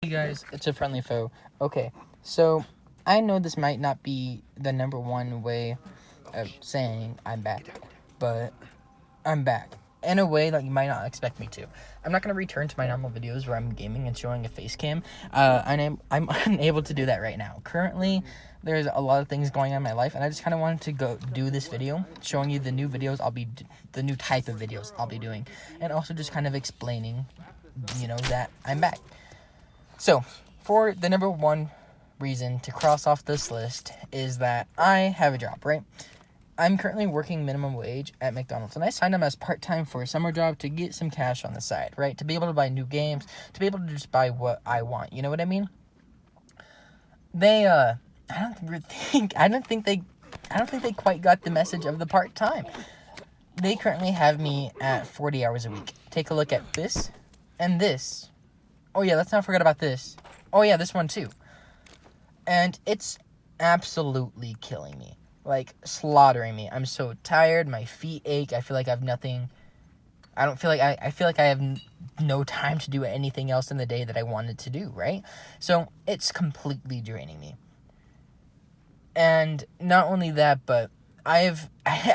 Hey guys, it's a friendly foe. Okay, so I know this might not be the number one way of saying I'm back, but I'm back in a way that you might not expect me to. I'm not going to return to my normal videos where I'm gaming and showing a face cam. I'm unable to do that right now. Currently, there's a lot of things going on in my life, and I just kind of wanted to go do this video, showing you the new videos the new type of videos I'll be doing, and also just kind of explaining, that I'm back. So, for the number one reason to cross off this list is that I have a job, right? I'm currently working minimum wage at McDonald's, and I signed up as part-time for a summer job to get some cash on the side, right? To be able to buy new games, to be able to just buy what I want, you know what I mean? I don't think they quite got the message of the part-time. They currently have me at 40 hours a week. Take a look at this and this. Oh yeah, let's not forget about this. Oh yeah, this one too. And it's absolutely killing me. Like, slaughtering me. I'm so tired, my feet ache, I feel like I have nothing. I feel like I have no time to do anything else in the day that I wanted to do, right? So, it's completely draining me. And not only that, but I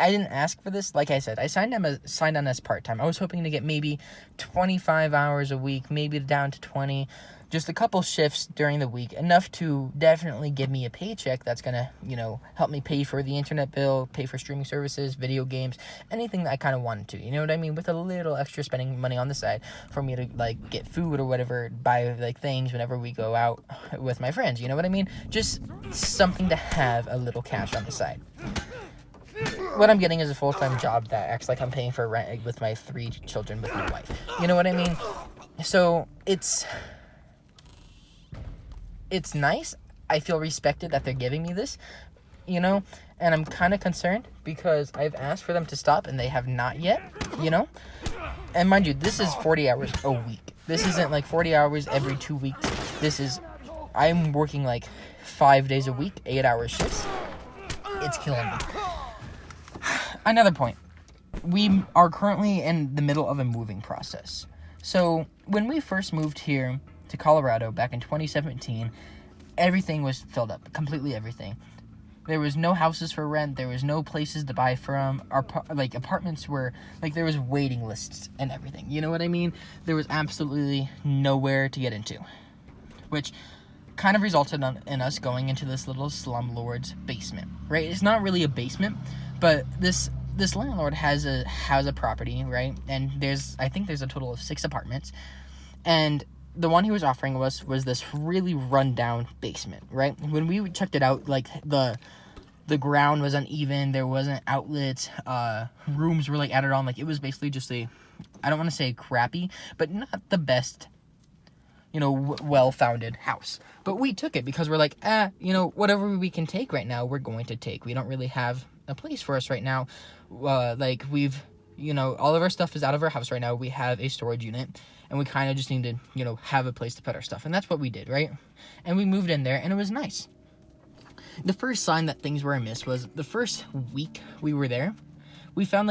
didn't ask for this. Like I said, I signed on as part-time. I was hoping to get maybe 25 hours a week, maybe down to 20, just a couple shifts during the week, enough to definitely give me a paycheck that's going to, help me pay for the internet bill, pay for streaming services, video games, anything that I kind of wanted to, you know what I mean? With a little extra spending money on the side for me to, get food or whatever, buy, things whenever we go out with my friends, you know what I mean? Just something to have a little cash on the side. What I'm getting is a full-time job that acts like I'm paying for rent with my 3 children with no wife. You know what I mean? So, it's nice. I feel respected that they're giving me this, and I'm kind of concerned because I've asked for them to stop and they have not yet, And mind you, this is 40 hours a week. This isn't 40 hours every 2 weeks. I'm working 5 days a week, 8-hour shifts. It's killing me. Another point. We are currently in the middle of a moving process. So, when we first moved here to Colorado back in 2017, everything was filled up. Completely everything. There was no houses for rent. There was no places to buy from. Our apartments were, there was waiting lists and everything. You know what I mean? There was absolutely nowhere to get into. Which kind of resulted in us going into this little slumlord's basement, right? It's not really a basement, but this landlord has a property, right? And I think there's a total of 6 apartments, and the one he was offering was this really rundown basement, right? When we checked it out, the ground was uneven, there wasn't outlets, rooms were added on, it was basically just I don't want to say crappy, but not the best, well-founded house. But we took it because we're whatever we can take right now, we're going to take. We don't really have a place for us right now. We've, all of our stuff is out of our house right now. We have a storage unit, and we kind of just need to, have a place to put our stuff. And that's what we did, right? And we moved in there, and it was nice. The first sign that things were amiss was the first week we were there, we found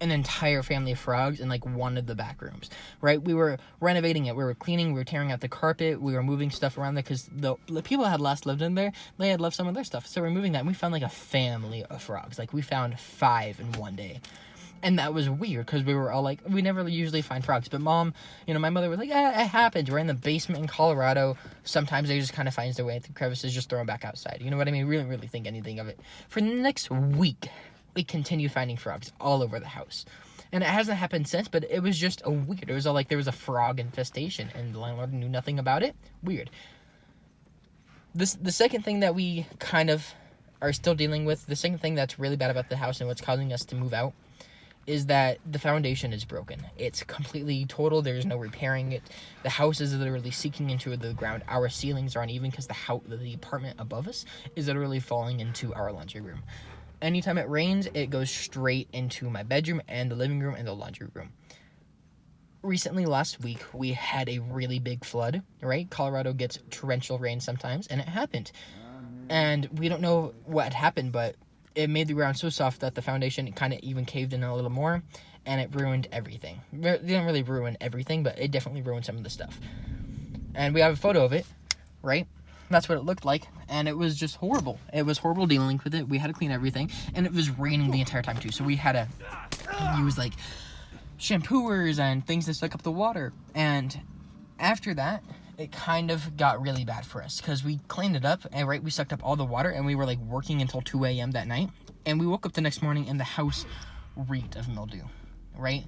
an entire family of frogs in one of the back rooms, right? We were renovating it, we were cleaning, we were tearing out the carpet, we were moving stuff around there because the people had last lived in there, they had left some of their stuff, so we're moving that, and we found a family of frogs. We found 5 in one day, and that was weird because we were all we never usually find frogs, but mom, my mother was it happens, we're in the basement in Colorado, sometimes they just kind of finds their way through crevices, just throw them back outside, you know what I mean? We didn't really think anything of it. For the next week, we continued finding frogs all over the house. And it hasn't happened since, but it was just weird. It was all there was a frog infestation, and the landlord knew nothing about it. Weird. The second thing that we kind of are still dealing with, the second thing that's really bad about the house and what's causing us to move out, is that the foundation is broken. It's completely total. There's no repairing it. The house is literally sinking into the ground. Our ceilings are uneven because the apartment above us is literally falling into our laundry room. Anytime it rains, it goes straight into my bedroom and the living room and the laundry room. Recently, last week, we had a really big flood, right? Colorado gets torrential rain sometimes, and it happened. And we don't know what happened, but it made the ground so soft that the foundation kind of even caved in a little more, and it ruined everything. It didn't really ruin everything, but it definitely ruined some of the stuff. And we have a photo of it, right? That's what it looked like, and it was just horrible. It was horrible dealing with it. We had to clean everything, and it was raining the entire time too. So we had to use like shampooers and things to suck up the water. And after that, it kind of got really bad for us because we cleaned it up, and right, we sucked up all the water, and we were like working until 2 a.m. that night. And we woke up the next morning, and the house reeked of mildew, right?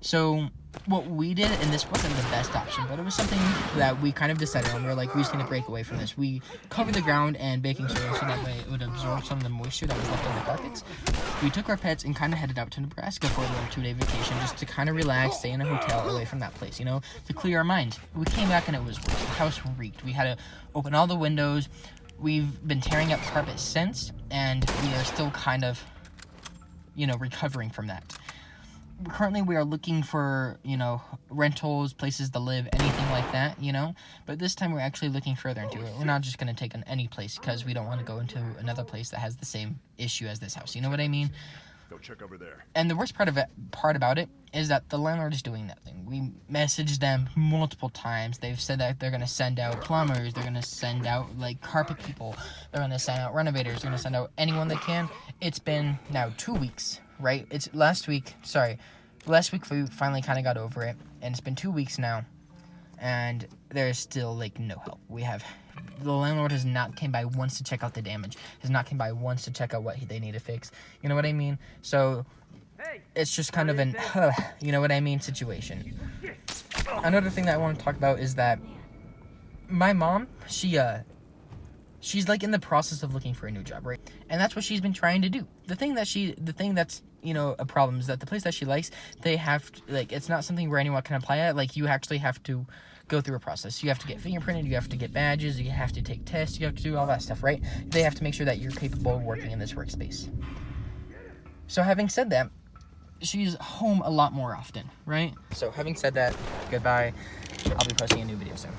So what we did, and this wasn't the best option, but it was something that we kind of decided on. We were like, we just need to break away from this. We covered the ground in baking soda so that way it would absorb some of the moisture that was left on the carpets. We took our pets and kind of headed out to Nebraska for a little 2-day vacation just to kind of relax, stay in a hotel away from that place, you know, to clear our minds. We came back and it was worse. The house reeked. We had to open all the windows. We've been tearing up carpet since, and we are still kind of, you know, recovering from that. Currently, we are looking for, you know, rentals, places to live, anything like that, you know. But this time, we're actually looking further into it. We're not just going to take on any place because we don't want to go into another place that has the same issue as this house. You know what I mean? Go check over there. And the worst part about it is that the landlord is doing nothing. We messaged them multiple times. They've said that they're going to send out plumbers. They're going to send out, like, carpet people. They're going to send out renovators. They're going to send out anyone they can. It's been now 2 weeks, right? Last week we finally kind of got over it. And it's been 2 weeks now. And there's still, like, no help. The landlord has not came by once to check out the damage. Has not came by once to check out what they need to fix. You know what I mean? So, it's just kind of an, you know what I mean, situation. Another thing that I want to talk about is that my mom, she's like in the process of looking for a new job, right? And that's what she's been trying to do. The thing that's, you know, a problem is that the place that she likes, they have, like, it's not something where anyone can apply at. Like, you actually have to go through a process. You have to get fingerprinted, you have to get badges, you have to take tests, you have to do all that stuff, right? They have to make sure that you're capable of working in this workspace. So having said that, she's home a lot more often, right? So having said that, goodbye. I'll be posting a new video soon.